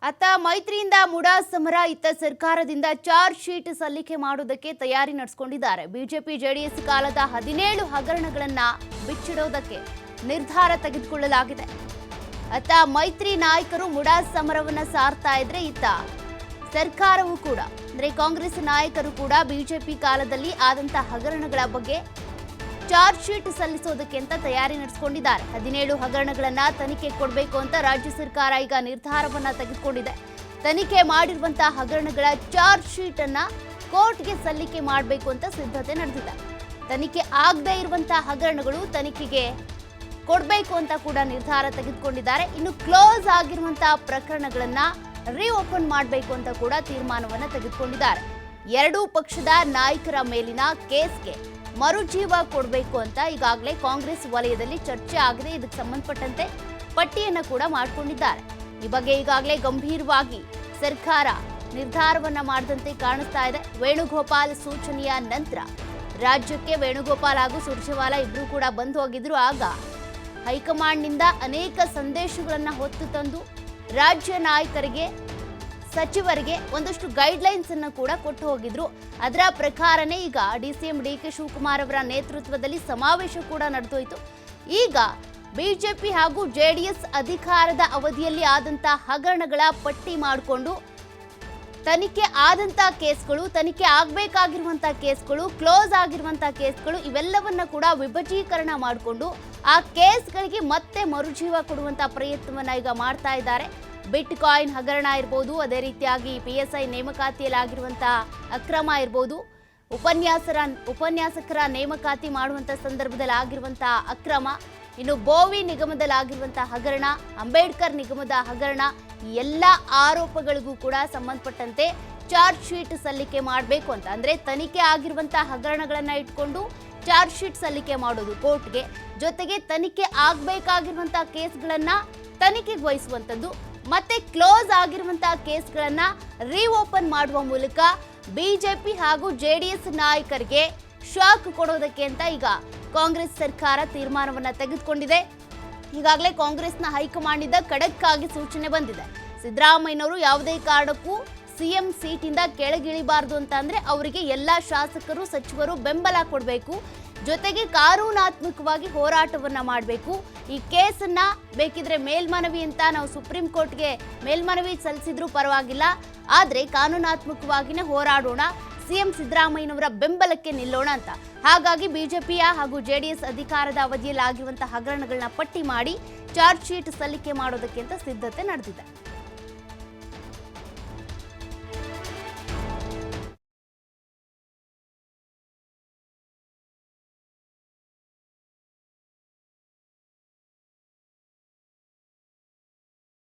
ಅತ್ತ ಮೈತ್ರಿಯಿಂದ ಮುಡಾ ಸಮರ, ಇತ್ತ ಸರ್ಕಾರದಿಂದ ಚಾರ್ಜ್ ಶೀಟ್ ಸಲ್ಲಿಕೆ ಮಾಡುವುದಕ್ಕೆ ತಯಾರಿ ನಡೆಸಿಕೊಂಡಿದ್ದಾರೆ. ಬಿಜೆಪಿ ಜೆಡಿಎಸ್ ಕಾಲದ 17 ಹಗರಣಗಳನ್ನ ಬಿಚ್ಚಿಡೋದಕ್ಕೆ ನಿರ್ಧಾರ ತೆಗೆದುಕೊಳ್ಳಲಾಗಿದೆ. ಅತ್ತ ಮೈತ್ರಿ ನಾಯಕರು ಮುಡಾ ಸಮರವನ್ನ ಸಾರ್ತಾ ಇದ್ರೆ, ಇತ್ತ ಸರ್ಕಾರವೂ ಕೂಡ ಅಂದ್ರೆ ಕಾಂಗ್ರೆಸ್ ನಾಯಕರು ಕೂಡ ಬಿಜೆಪಿ ಕಾಲದಲ್ಲಿ ಆದಂತ ಹಗರಣಗಳ ಬಗ್ಗೆ ಚಾರ್ಜ್ ಶೀಟ್ ಸಲ್ಲಿಸೋದಕ್ಕೆ ಅಂತ ತಯಾರಿ ನಡೆಸಿಕೊಂಡಿದ್ದಾರೆ. 17 ಹಗರಣಗಳನ್ನ ತನಿಖೆ ಕೊಡಬೇಕು ಅಂತ ರಾಜ್ಯ ಸರ್ಕಾರ ಈಗ ನಿರ್ಧಾರವನ್ನ ತೆಗೆದುಕೊಂಡಿದೆ. ತನಿಖೆ ಮಾಡಿರುವಂತಹ ಹಗರಣಗಳ ಚಾರ್ಜ್ ಶೀಟ್ ಅನ್ನ ಕೋರ್ಟ್ಗೆ ಸಲ್ಲಿಕೆ ಮಾಡಬೇಕು ಅಂತ ಸಿದ್ಧತೆ ನಡೆದಿದೆ. ತನಿಖೆ ಆಗದೇ ಇರುವಂತಹ ಹಗರಣಗಳು ತನಿಖೆಗೆ ಕೊಡಬೇಕು ಅಂತ ಕೂಡ ನಿರ್ಧಾರ ತೆಗೆದುಕೊಂಡಿದ್ದಾರೆ. ಇನ್ನು ಕ್ಲೋಸ್ ಆಗಿರುವಂತಹ ಪ್ರಕರಣಗಳನ್ನ ರೀಓಪನ್ ಮಾಡಬೇಕು ಅಂತ ಕೂಡ ತೀರ್ಮಾನವನ್ನ ತೆಗೆದುಕೊಂಡಿದ್ದಾರೆ. ಎರಡೂ ಪಕ್ಷದ ನಾಯಕರ ಮೇಲಿನ ಕೇಸ್ಗೆ ಮರುಜೀವ ಕೊಡಬೇಕು ಅಂತ ಈಗಾಗಲೇ ಕಾಂಗ್ರೆಸ್ ವಲಯದಲ್ಲಿ ಚರ್ಚೆ ಆಗಿದೆ. ಇದಕ್ಕೆ ಸಂಬಂಧಪಟ್ಟಂತೆ ಪಟ್ಟಿಯನ್ನು ಕೂಡ ಮಾಡಿಕೊಂಡಿದ್ದಾರೆ. ಈ ಬಗ್ಗೆ ಈಗಾಗಲೇ ಗಂಭೀರವಾಗಿ ಸರ್ಕಾರ ನಿರ್ಧಾರವನ್ನ ಮಾಡಿದಂತೆ ಕಾಣಿಸ್ತಾ ಇದೆ. ವೇಣುಗೋಪಾಲ್ ಸೂಚನೆಯ ನಂತರ ರಾಜ್ಯಕ್ಕೆ ವೇಣುಗೋಪಾಲ್ ಹಾಗೂ ಸುರ್ಜೇವಾಲಾ ಇಬ್ಬರು ಕೂಡ ಬಂದು ಹೋಗಿದ್ರು. ಆಗ ಹೈಕಮಾಂಡ್ನಿಂದ ಅನೇಕ ಸಂದೇಶಗಳನ್ನ ಹೊತ್ತು ತಂದು ರಾಜ್ಯ ನಾಯಕರಿಗೆ, ಸಚಿವರಿಗೆ ಒಂದಷ್ಟು ಗೈಡ್ಲೈನ್ಸ್ ಅನ್ನು ಕೂಡ ಕೊಟ್ಟು ಹೋಗಿದ್ರು. ಅದರ ಪ್ರಕಾರನೇ ಈಗ ಡಿಸಿಎಂ ಡಿಕೆ ಶಿವಕುಮಾರ್ ಅವರ ನೇತೃತ್ವದಲ್ಲಿ ಸಮಾವೇಶ ಕೂಡ ನಡೆದೋಯ್ತು. ಈಗ ಬಿಜೆಪಿ ಹಾಗೂ ಜೆಡಿಎಸ್ ಅಧಿಕಾರದ ಅವಧಿಯಲ್ಲಿ ಆದಂತ ಹಗರಣಗಳ ಪಟ್ಟಿ ಮಾಡಿಕೊಂಡು ತನಿಖೆ ಆದಂತ ಕೇಸ್ಗಳು, ತನಿಖೆ ಆಗಬೇಕಾಗಿರುವಂತಹ ಕೇಸ್ಗಳು, ಕ್ಲೋಸ್ ಆಗಿರುವಂತಹ ಕೇಸ್ಗಳು ಇವೆಲ್ಲವನ್ನ ಕೂಡ ವಿಭಜೀಕರಣ ಮಾಡಿಕೊಂಡು ಆ ಕೇಸ್ಗಳಿಗೆ ಮತ್ತೆ ಮರುಜೀವ ಕೊಡುವಂತ ಪ್ರಯತ್ನವನ್ನ ಈಗ ಮಾಡ್ತಾ ಇದ್ದಾರೆ. ಬಿಟ್ ಕಾಯಿನ್ ಹಗರಣ ಇರ್ಬೋದು, ಅದೇ ರೀತಿಯಾಗಿ PSI ನೇಮಕಾತಿಯಲ್ಲಿ ಆಗಿರುವಂತಹ ಅಕ್ರಮ ಇರ್ಬೋದು, ಉಪನ್ಯಾಸಕರ ನೇಮಕಾತಿ ಮಾಡುವಂತ ಸಂದರ್ಭದಲ್ಲಿ ಆಗಿರುವಂತಹ ಅಕ್ರಮ, ಇನ್ನು ಬೋವಿ ನಿಗಮದಲ್ಲಿ ಆಗಿರುವಂತಹ ಹಗರಣ, ಅಂಬೇಡ್ಕರ್ ನಿಗಮದ ಹಗರಣ, ಎಲ್ಲ ಆರೋಪಗಳಿಗೂ ಕೂಡ ಸಂಬಂಧಪಟ್ಟಂತೆ ಚಾರ್ಜ್ ಶೀಟ್ ಸಲ್ಲಿಕೆ ಮಾಡಬೇಕು ಅಂತ, ಅಂದ್ರೆ ತನಿಖೆ ಆಗಿರುವಂತಹ ಹಗರಣಗಳನ್ನ ಇಟ್ಕೊಂಡು ಚಾರ್ಜ್ ಶೀಟ್ ಸಲ್ಲಿಕೆ ಮಾಡೋದು ಕೋರ್ಟ್ಗೆ, ಜೊತೆಗೆ ತನಿಖೆ ಆಗಬೇಕಾಗಿರುವಂತಹ ಕೇಸ್ಗಳನ್ನ ತನಿಖೆಗೆ ವಹಿಸುವಂಥದ್ದು, ಮತ್ತೆ ಕ್ಲೋಸ್ ಆಗಿರುವಂತಹ ಕೇಸ್ಗಳನ್ನ ರೀಓಪನ್ ಮಾಡುವ ಮೂಲಕ ಬಿಜೆಪಿ ಹಾಗೂ ಜೆಡಿಎಸ್ ನಾಯಕರಿಗೆ ಶಾಕ್ ಕೊಡೋದಕ್ಕೆ ಅಂತ ಈಗ ಕಾಂಗ್ರೆಸ್ ಸರ್ಕಾರ ತೀರ್ಮಾನವನ್ನ ತೆಗೆದುಕೊಂಡಿದೆ. ಈಗಾಗಲೇ ಕಾಂಗ್ರೆಸ್ನ ಹೈಕಮಾಂಡ್ನಿಂದ ಖಡಕ್ ಆಗಿ ಸೂಚನೆ ಬಂದಿದೆ. ಸಿದ್ದರಾಮಯ್ಯನವರು ಯಾವುದೇ ಕಾರಣಕ್ಕೂ ಸಿಎಂ ಸೀಟಿಂದ ಕೆಳಗಿಳಿಬಾರ್ದು ಅಂತ ಅಂದ್ರೆ ಅವರಿಗೆ ಎಲ್ಲ ಶಾಸಕರು, ಸಚಿವರು ಬೆಂಬಲ ಕೊಡಬೇಕು, ಜೊತೆಗೆ ಕಾನೂನಾತ್ಮಕವಾಗಿ ಹೋರಾಟವನ್ನ ಮಾಡಬೇಕು. ಈ ಕೇಸನ್ನ ಬೇಕಿದ್ರೆ ಮೇಲ್ಮನವಿ ಅಂತ ನಾವು ಸುಪ್ರೀಂ ಕೋರ್ಟ್ಗೆ ಮೇಲ್ಮನವಿ ಸಲ್ಲಿಸಿದ್ರೂ ಪರವಾಗಿಲ್ಲ, ಆದ್ರೆ ಕಾನೂನಾತ್ಮಕವಾಗಿನೇ ಹೋರಾಡೋಣ, ಸಿಎಂ ಸಿದ್ದರಾಮಯ್ಯನವರ ಬೆಂಬಲಕ್ಕೆ ನಿಲ್ಲೋಣ ಅಂತ. ಹಾಗಾಗಿ ಬಿಜೆಪಿಯ ಹಾಗೂ ಜೆಡಿಎಸ್ ಅಧಿಕಾರದ ಅವಧಿಯಲ್ಲಿ ಆಗಿರುವಂತಹ ಹಗರಣಗಳನ್ನ ಪಟ್ಟಿ ಮಾಡಿ ಚಾರ್ಜ್ ಶೀಟ್ ಸಲ್ಲಿಕೆ ಮಾಡೋದಕ್ಕೆ ಅಂತ ಸಿದ್ಧತೆ ನಡೆದಿದೆ.